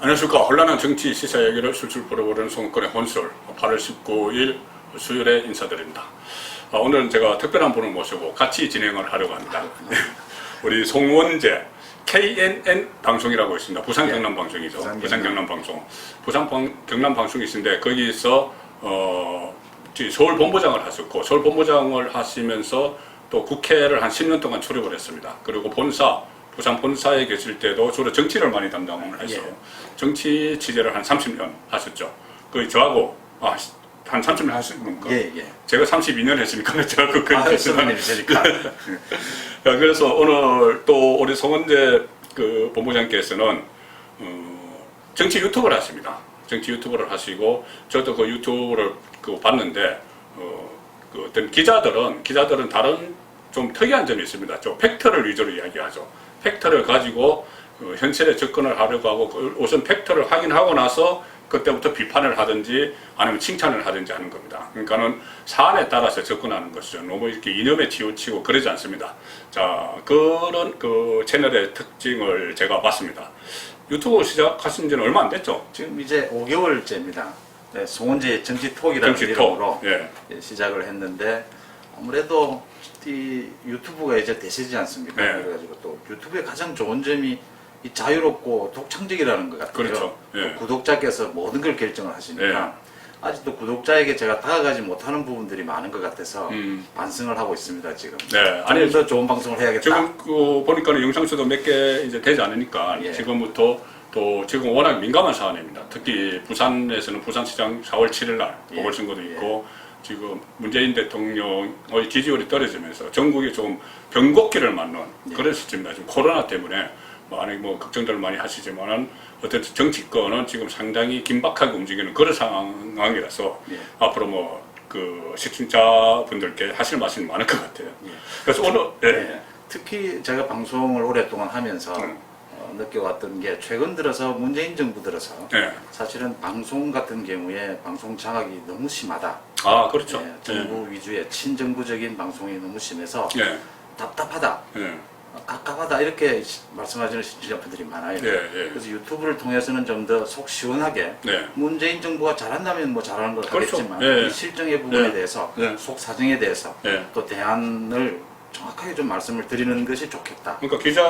안녕하십니까. 혼란한 정치 시사 얘기를 술술 풀어보는 송건의 혼술 8월 19일 수요일에 인사드립니다. 오늘은 제가 특별한 분을 모시고 같이 진행을 하려고 합니다. 우리 송원재 KNN 방송이라고 있습니다. 부산 경남 방송이죠. 부산 경남 방송. 부산 경남 방송이신데 거기서 서울 본부장을 하셨고 서울 본부장을 하시면서 또 국회를 한 10년 동안 출입을 했습니다. 그리고 부산 본사에 계실 때도 주로 정치를 많이 담당을 해서 정치 취재를 한 30년 하셨죠. 거의 저하고 한 30년 하신 건가? 제가 32년 했으니까 저하고 그렇게 했으니까. 그래서 오늘 또 우리 송원재 그 본부장께서는 정치 유튜브를 하십니다. 정치 유튜브를 하시고 저도 그 유튜브를 봤는데 그 어떤 기자들은 다른 좀 특이한 점이 있습니다. 좀 팩트를 위주로 이야기하죠. 팩트를 가지고 현실에 접근을 하려고 하고 우선 팩트를 확인하고 나서 그때부터 비판을 하든지 아니면 칭찬을 하든지 하는 겁니다. 그러니까는 사안에 따라서 접근하는 것이죠. 너무 이렇게 이념에 치우치고 그러지 않습니다. 자, 그런 그 채널의 특징을 제가 봤습니다. 유튜브 시작하신 지는 얼마 안 됐죠? 지금 이제 5개월째입니다. 네, 송원재 정치톡이라는 이름으로 시작을 했는데 아무래도 이 유튜브가 이제 대세지 않습니까? 그래가지고 또 유튜브의 가장 좋은 점이 이 자유롭고 독창적이라는 것 같아요. 그렇죠. 구독자께서 모든 걸 결정을 하시니까 아직도 구독자에게 제가 다가가지 못하는 부분들이 많은 것 같아서 반성을 하고 있습니다 지금. 아니 더 좋은 방송을 해야겠다. 지금 보니까 영상수도 몇 개 이제 되지 않으니까 지금부터 또 지금 워낙 민감한 사안입니다. 특히 부산에서는 부산시장 4월 7일 날 보궐선거도 있고. 지금 문재인 대통령의 지지율이 떨어지면서 전국이 좀 변곡기를 맞는 그런 시점입니다. 지금 코로나 때문에 많이 걱정들 많이 하시지만은 어쨌든 정치권은 지금 상당히 긴박하게 움직이는 그런 상황이라서 앞으로 그 시청자분들께 하실 말씀이 많을 것 같아요. 그래서 오늘 특히 제가 방송을 오랫동안 하면서 느껴왔던 게 최근 들어서 문재인 정부 들어서 사실은 방송 같은 경우에 방송 장악이 너무 심하다. 그렇죠. 정부 위주의 친정부적인 방송이 너무 심해서 답답하다. 갑갑하다 이렇게 말씀하시는 시청자분들이 많아요. 그래서 유튜브를 통해서는 좀 더 속 시원하게 문재인 정부가 잘한다면 뭐 잘하는 걸 하겠지만 이 실정의 부분에 대해서 속 사정에 대해서 또 대안을 정확하게 좀 말씀을 드리는 것이 좋겠다. 그러니까 기자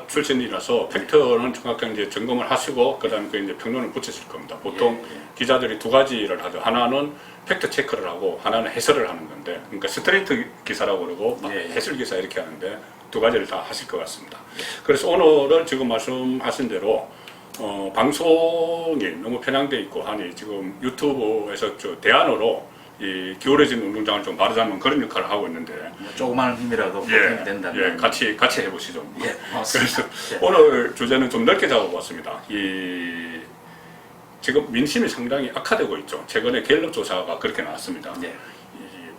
출신이라서 팩트는 정확하게 이제 점검을 하시고 그다음에 그 이제 평론을 붙이실 겁니다. 보통 기자들이 두 가지를 하죠. 하나는 팩트 체크를 하고 하나는 해설을 하는 건데, 그러니까 스트레이트 기사라고 그러고 해설 기사 이렇게 하는데 두 가지를 다 하실 것 같습니다. 그래서 오늘은 지금 말씀하신 대로 방송이 너무 편향돼 있고 하니 지금 유튜브에서 대안으로 이 기울어진 운동장을 좀 바로잡는 그런 역할을 하고 있는데 조그마한 힘이라도 보탬이 된다면 같이 해보시죠. 그래서 오늘 주제는 좀 넓게 잡아봤습니다. 지금 민심이 상당히 악화되고 있죠. 최근에 갤럽 조사가 그렇게 나왔습니다.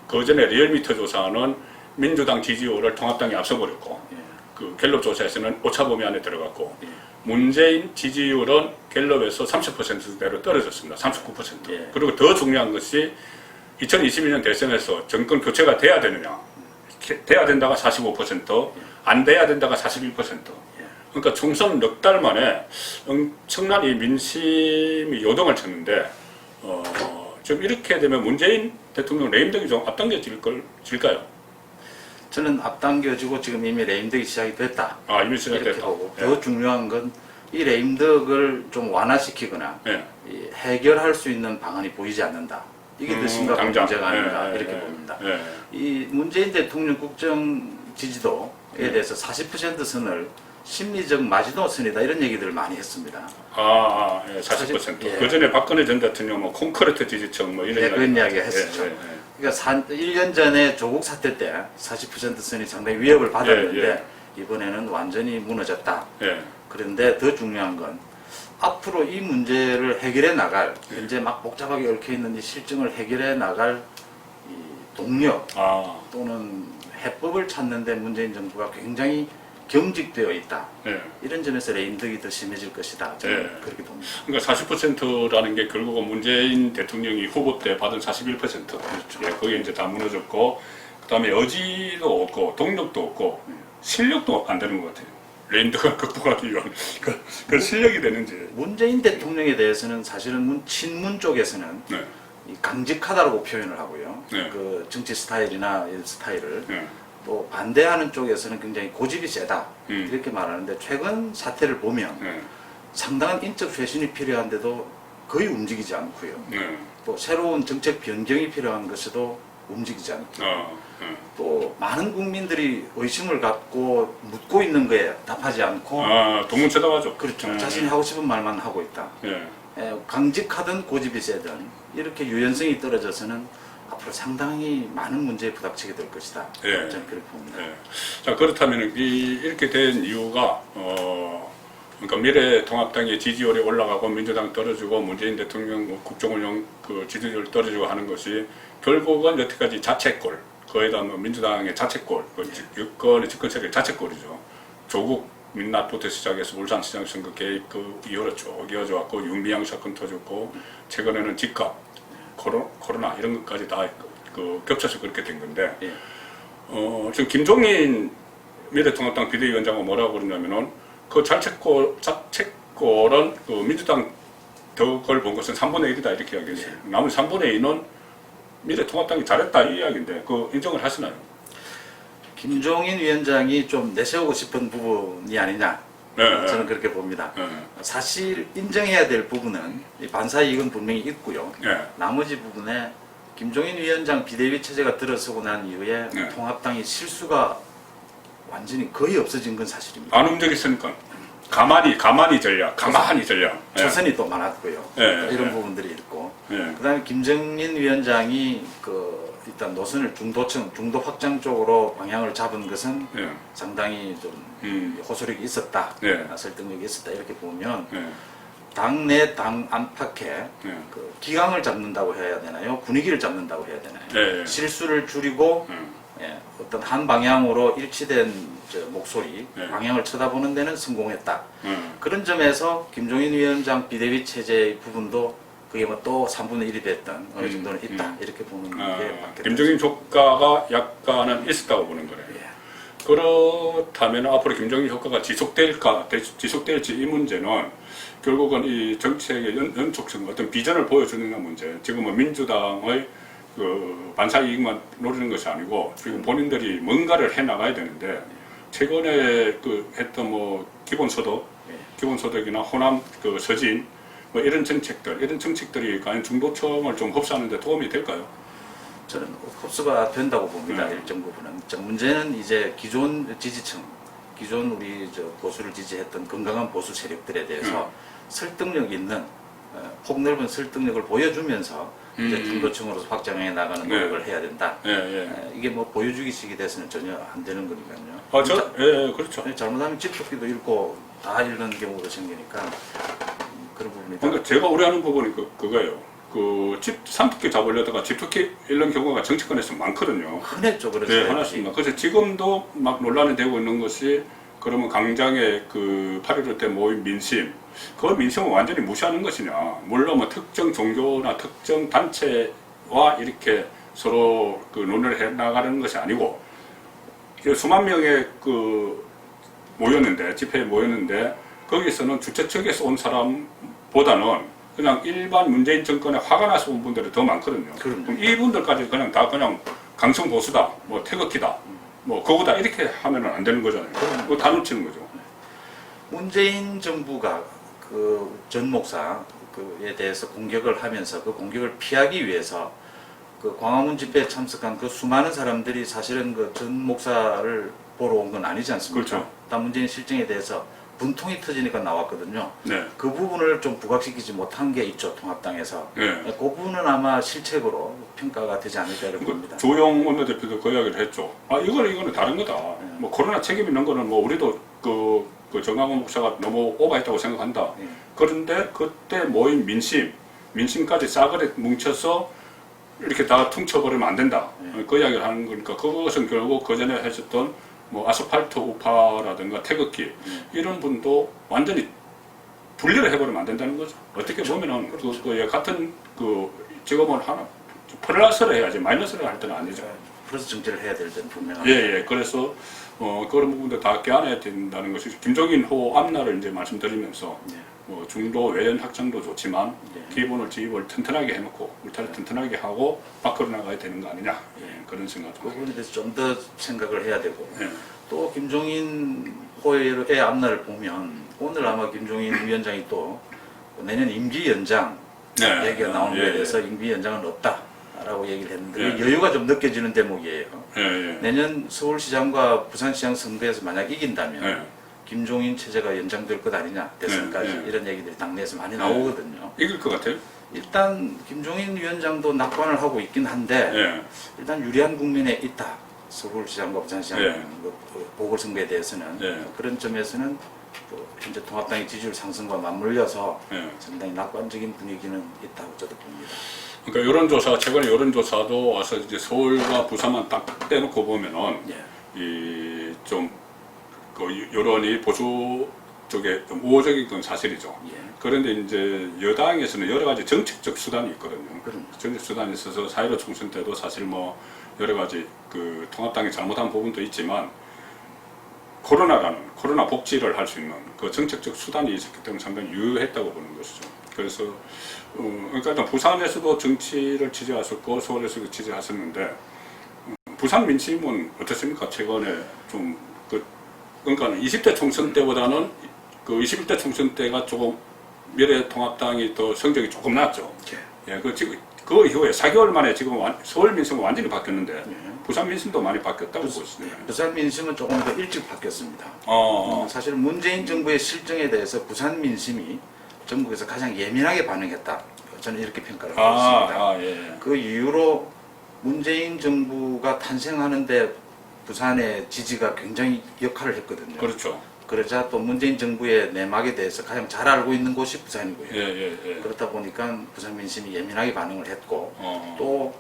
그 전에 리얼미터 조사는 민주당 지지율을 통합당이 앞서버렸고 그 갤럽 조사에서는 오차범위 안에 들어갔고 문재인 지지율은 갤럽에서 30%대로 떨어졌습니다. 39%. 그리고 더 중요한 것이 2022년 대선에서 정권 교체가 돼야 되느냐. 돼야 된다가 45%, 안 돼야 된다가 41%. 그러니까 총선 넉 달 만에 엄청난 이 민심이 요동을 쳤는데, 좀 이렇게 되면 문재인 대통령 레임덕이 좀 앞당겨질까요? 저는 앞당겨지고 지금 이미 레임덕이 시작이 됐다. 이미 시작됐다. 더 중요한 건 이 레임덕을 좀 완화시키거나 해결할 수 있는 방안이 보이지 않는다. 이게 더 심각한 문제가 아닌가 이렇게 봅니다. 이 문재인 대통령 국정 지지도에 대해서 40% 선을 심리적 마지노 선이다 이런 얘기들을 많이 했습니다. 40%. 그 전에 박근혜 전 대통령 콘크리트 지지층 이런 그런 이야기 했었죠. 그러니까 1년 전에 조국 사태 때 40% 선이 상당히 위협을 받았는데 이번에는 완전히 무너졌다. 그런데 더 중요한 건 앞으로 이 문제를 해결해 나갈 현재 막 복잡하게 얽혀 있는 이 실정을 해결해 나갈 이 동력 또는 해법을 찾는데 문재인 정부가 굉장히 경직되어 있다. 이런 점에서 레임덕이 더 심해질 것이다. 저는 그렇게 봅니다. 그러니까 40%라는 게 결국은 문재인 대통령이 후보 때 받은 41%. 그렇죠. 거기에 이제 다 무너졌고, 그 다음에 여지도 없고, 동력도 없고, 실력도 안 되는 것 같아요. 레임덕을 극복하기 위한 그 실력이 되는지. 문재인 대통령에 대해서는 사실은 친문 쪽에서는 네. 이 강직하다고 표현을 하고요. 네. 그 정치 스타일이나 이 스타일을 네. 또 반대하는 쪽에서는 굉장히 고집이 세다 음. 이렇게 말하는데 최근 사태를 보면 네. 상당한 인적 쇄신이 필요한데도 거의 움직이지 않고요. 네. 또 새로운 정책 변경이 필요한 것에도 움직이지 않고 네. 또 많은 국민들이 의심을 갖고 묻고 있는 거에 답하지 않고 동문체답하죠. 그렇죠. 네. 자신이 하고 싶은 말만 하고 있다. 네. 강직하든 고집이 세든 이렇게 유연성이 떨어져서는 앞으로 상당히 많은 문제에 부닥치게 될 것이다. 예. 저는 그렇게 봅니다. 예. 자, 그렇다면 이렇게 된 이유가 그러니까 미래통합당의 지지율이 올라가고 민주당 떨어지고 문재인 대통령 국정운영 그 지지율 떨어지고 하는 것이 결국은 여태까지 자책골, 거기다 뭐 민주당의 자책골, 여권의 집권세력 자책골이죠. 조국 민낯부터 시작해서 울산시장 선거 개입 그 이후로 쭉 이어져 왔고 윤미향 사건 터졌고 최근에는 집값, 코로나 이런 것까지 다 그 겹쳐서 그렇게 된 건데 예. 지금 김종인 미래통합당 비대위원장은 뭐라고 그러냐면은 그 자책골은 그 민주당 덕을 본 것은 3분의 1이다 이렇게 이야기했어요. 예. 나머지 3분의 2는 미래통합당이 잘했다 이 이야기인데 그 인정을 하시나요? 김종인 위원장이 좀 내세우고 싶은 부분이 아니냐 네, 저는 그렇게 봅니다. 네. 사실 인정해야 될 부분은 이 반사 이익은 분명히 있고요. 네. 나머지 부분에 김종인 위원장 비대위 체제가 들어서고 난 이후에 네. 통합당이 실수가 완전히 거의 없어진 건 사실입니다. 안 움직였으니까 가만히 전략. 예. 조선이 또 많았고요. 네, 이런 네. 부분들이 있고 예. 그다음에 김정인 위원장이 그 일단 노선을 중도 확장 쪽으로 방향을 잡은 것은 예. 상당히 좀 호소력이 있었다, 네. 설득력이 있었다 이렇게 보면 예. 당내 당 안팎에 예. 그 기강을 잡는다고 해야 되나요? 분위기를 잡는다고 해야 되나요? 네. 실수를 줄이고 예, 어떤 한 방향으로 일치된 목소리, 네. 방향을 쳐다보는 데는 성공했다. 그런 점에서 김종인 위원장 비대위 체제의 부분도 그게 뭐 또 3분의 1이 됐던 어느 정도는 있다. 이렇게 보는 게 맞겠다. 김종인 효과가 약간은 있었다고 보는 거네요. 예. 그렇다면 앞으로 김종인 효과가 지속될지 이 문제는 결국은 이 정책의 연속성, 어떤 비전을 보여주는 문제. 지금은 민주당의 그 반사 이익만 노리는 것이 아니고 지금 본인들이 뭔가를 해 나가야 되는데 최근에 그 했던 뭐 기본소득이나 호남 그 서진 뭐 이런 정책들이 과연 중도층을 좀 흡수하는 데 도움이 될까요? 저는 흡수가 된다고 봅니다. 네. 일정 부분은. 문제는 이제 기존 지지층, 기존 우리 보수를 지지했던 건강한 보수 세력들에 대해서 설득력 있는 폭넓은 설득력을 보여주면서 이제 중도층으로 확장해 나가는 노력을 해야 된다. 이게 뭐 보여주기식이 돼서는 전혀 안 되는 거니까요. 그렇죠. 잘못하면 집토끼도 잃고 다 잃는 경우도 생기니까 그런 부분이. 그러니까 제가 우려하는 부분이 그거예요. 그 산토끼 잡으려다가 집토끼 잃는 경우가 정치권에서 많거든요. 흔했죠, 그래서. 네, 하나씩만. 그래서 지금도 막 논란이 되고 있는 것이 그러면 강장의 그 8.15 때 모인 민심, 그 민심을 완전히 무시하는 것이냐. 물론 뭐 특정 종교나 특정 단체와 이렇게 서로 그 논의를 해 나가는 것이 아니고 수만 명의 그 집회에 모였는데 거기서는 주최 측에서 온 사람보다는 그냥 일반 문재인 정권에 화가 나서 온 분들이 더 많거든요. 그럼 이분들까지 그냥 다 그냥 강성 보수다, 뭐 태극기다, 뭐 거구다 이렇게 하면은 안 되는 거잖아요. 그거 다 놓치는 거죠. 문재인 정부가 그 전 목사에 대해서 공격을 하면서 그 공격을 피하기 위해서 그 광화문 집회에 참석한 그 수많은 사람들이 사실은 그 전 목사를 보러 온 건 아니지 않습니까? 그렇죠. 다 문재인 실정에 대해서 분통이 터지니까 나왔거든요. 네. 그 부분을 좀 부각시키지 못한 게 있죠, 통합당에서. 네. 그 부분은 아마 실책으로 평가가 되지 않을까 이렇게 봅니다. 조영 원내대표도 그 이야기를 했죠. 이거는 다른 거다. 뭐 코로나 책임 있는 거는 뭐 우리도 그 정강훈 목사가 너무 오버했다고 생각한다. 그런데 그때 모인 민심까지 싸그리 뭉쳐서 이렇게 다 퉁쳐버리면 안 된다. 그 이야기를 하는 거니까 그것은 결국 그 전에 하셨던 뭐 아스팔트 우파라든가 태극기 이런 분도 완전히 분리를 해버리면 안 된다는 거죠. 어떻게 보면은 같은 그 지금은 하나 플러스를 해야지 마이너스를 할 때는 아니죠. 플러스 정치를 해야 될 때는 분명합니다. 예, 예. 그래서 그런 부분도 다 껴안아야 된다는 것이 김종인 호 앞날을 이제 말씀드리면서 예. 뭐 중도 외연 확장도 좋지만 예. 기본을 지입을 튼튼하게 해놓고 울타리 튼튼하게 하고 밖으로 나가야 되는 거 아니냐 그런 생각 그 좀 부분에 대해서 좀 더 생각을 해야 되고 예. 또 김종인 호의 앞날을 보면 오늘 아마 김종인 위원장이 또 내년 임기 연장 네. 얘기가 나오는 예, 거에 예. 대해서 임기 연장은 없다라고 얘기를 했는데 예. 여유가 좀 느껴지는 대목이에요. 예, 예. 내년 서울시장과 부산시장 선거에서 만약 이긴다면 예. 김종인 체제가 연장될 것 아니냐 대선까지 예, 예. 이런 얘기들이 당내에서 많이 나오거든요. 이길 것 같아요. 일단 김종인 위원장도 낙관을 하고 있긴 한데 예. 일단 유리한 국면에 있다. 서울시장과 부산시장 예. 보궐선거에 대해서는 예. 그런 점에서는 또 현재 통합당의 지지율 상승과 맞물려서 예. 상당히 낙관적인 분위기는 있다고 저도 봅니다. 그러니까 여론조사 최근에 여론조사도 와서 이제 서울과 부산만 딱 떼놓고 보면은 예. 이좀 그 여론이 보수 쪽에 좀 우호적인 건 사실이죠. 예. 그런데 이제 여당에서는 여러 가지 정책적 수단이 있거든요. 그럼요. 정책 수단이 있어서 4.15 총선 때도 사실 뭐 여러 가지 그 통합당이 잘못한 부분도 있지만 코로나 복지를 할 수 있는 그 정책적 수단이 있었기 때문에 상당히 유효했다고 보는 것이죠. 그래서 그러니까 일단 부산에서도 정치를 지지하셨고 서울에서도 지지하셨는데 부산 민심은 어떻습니까? 최근에 좀 그러니까 20대 총선 때보다는 그 21대 총선 때가 조금 미래통합당이 더 성적이 조금 낮죠. 예, 그 이후에 4개월 만에 지금 서울 민심은 완전히 바뀌었는데 예. 부산 민심도 많이 바뀌었다고 보시네요. 부산 민심은 조금 더 일찍 바뀌었습니다. 어, 사실 문재인 정부의 실정에 대해서 부산 민심이 전국에서 가장 예민하게 반응했다. 저는 이렇게 평가를 하고 있습니다. 예. 그 이후로 문재인 정부가 탄생하는데 부산의 지지가 굉장히 역할을 했거든요. 그렇죠. 그러자 또 문재인 정부의 내막에 대해서 가장 잘 알고 있는 곳이 부산이고요. 예. 그렇다 보니까 부산 민심이 예민하게 반응을 했고 어, 또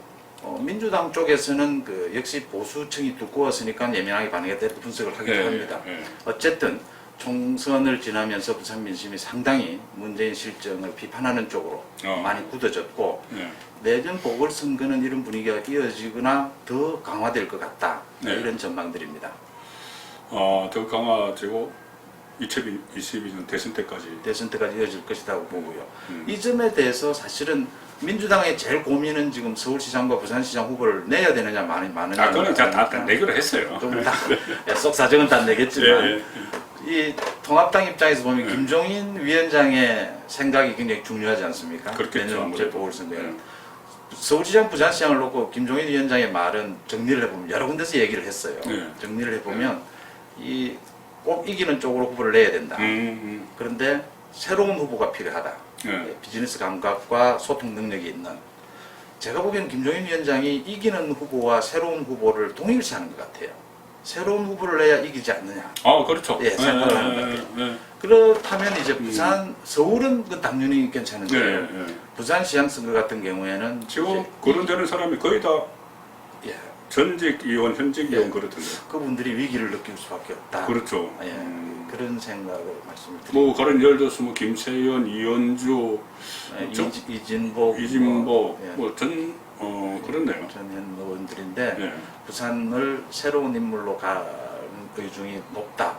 민주당 쪽에서는 그 역시 보수층이 두꺼웠으니까 예민하게 반응했다 이렇게 분석을 하기도 합니다. 어쨌든 총선을 지나면서 부산 민심이 상당히 문재인 실정을 비판하는 쪽으로 많이 굳어졌고 예. 내년 보궐선거는 이런 분위기가 이어지거나 더 강화될 것 같다. 네. 이런 전망들입니다. 더 강화되고 2022년 대선 때까지. 대선 때까지 이어질 것이라고 보고요. 음. 이 점에 대해서 사실은 민주당의 제일 고민은 지금 서울시장과 부산시장 후보를 내야 되느냐 마느냐. 그거는 제가 다 내기로 했어요. 속 사정은 다 내겠지만 예. 이 통합당 입장에서 보면 김종인 위원장의 생각이 굉장히 중요하지 않습니까? 그렇겠죠, 내년 아무래도. 보궐선거에는. 서울시장, 부산시장을 놓고 김종인 위원장의 말은 정리를 해보면 여러 군데서 얘기를 했어요. 네. 정리를 해보면 꼭 이기는 쪽으로 후보를 내야 된다. 그런데 새로운 후보가 필요하다. 네. 비즈니스 감각과 소통 능력이 있는. 제가 보기에는 김종인 위원장이 이기는 후보와 새로운 후보를 동일시하는 것 같아요. 새로운 후보를 내야 이기지 않느냐. 그렇죠. 예, 생각을 하는 것 같아요. 그렇다면 이제 부산, 서울은 그 당연히 괜찮은데요. 부산시장 선거 같은 경우에는 지금 이제 거론되는 사람이 거의 다 예, 전직 의원, 현직 의원 그렇던데. 그분들이 위기를 느낄 수밖에 없다. 그렇죠. 예, 그런 생각을 말씀을 드립니다. 뭐 그런 예를 들어서 뭐 김세현, 이현주, 이진복, 이진복, 예, 그렇네요. 전 의원들인데 예. 부산을 새로운 인물로 가는 의중이 높다.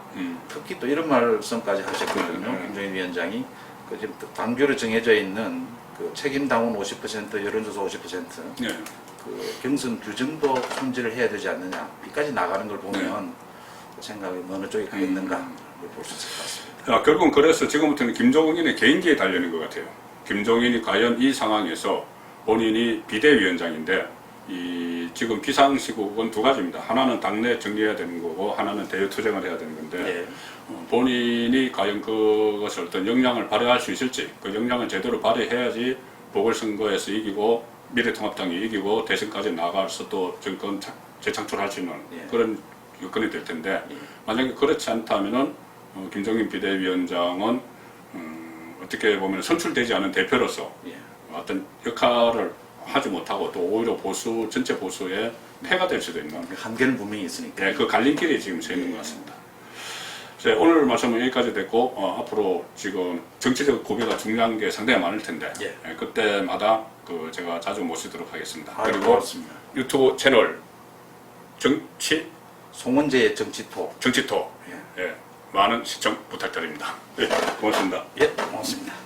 특히 또 이런 말씀까지 하셨거든요. 김종인 위원장이 그 지금 당규로 정해져 있는 그 책임 당원 50%, 여론조사 50%, 예. 그 경선 규정도 손질을 해야 되지 않느냐. 이까지 나가는 걸 보면 그 생각이 어느 쪽에 가겠는가 볼 수 있을 것 같습니다. 결국은 그래서 지금부터는 김종인의 개인기에 달리는 것 같아요. 김종인이 과연 이 상황에서 본인이 비대위원장인데 지금 비상시국은 두 가지입니다. 하나는 당내 정리해야 되는 거고 하나는 대여투쟁을 해야 되는 건데 예. 본인이 과연 그것을 어떤 역량을 발휘할 수 있을지 그 역량을 제대로 발휘해야지 보궐선거에서 이기고 미래통합당이 이기고 대선까지 나가서 또 정권 재창출할 수 있는 예. 그런 여건이 될 텐데 예. 만약에 그렇지 않다면은 김종인 비대위원장은 어떻게 보면 선출되지 않은 대표로서 예. 어떤 역할을 하지 못하고 또 오히려 전체 보수의 폐가 될 수도 있는 한계는 분명히 있으니까. 그 갈림길이 지금 서 있는 것 같습니다. 오늘 말씀은 여기까지 됐고 앞으로 지금 정치적 고비가 중요한 게 상당히 많을 텐데 예. 그때마다 제가 자주 모시도록 하겠습니다. 아유, 그리고 고맙습니다. 유튜브 채널 정치 송원재의 정치토. 정치토 예, 많은 시청 부탁드립니다. 예, 고맙습니다. 예, 고맙습니다.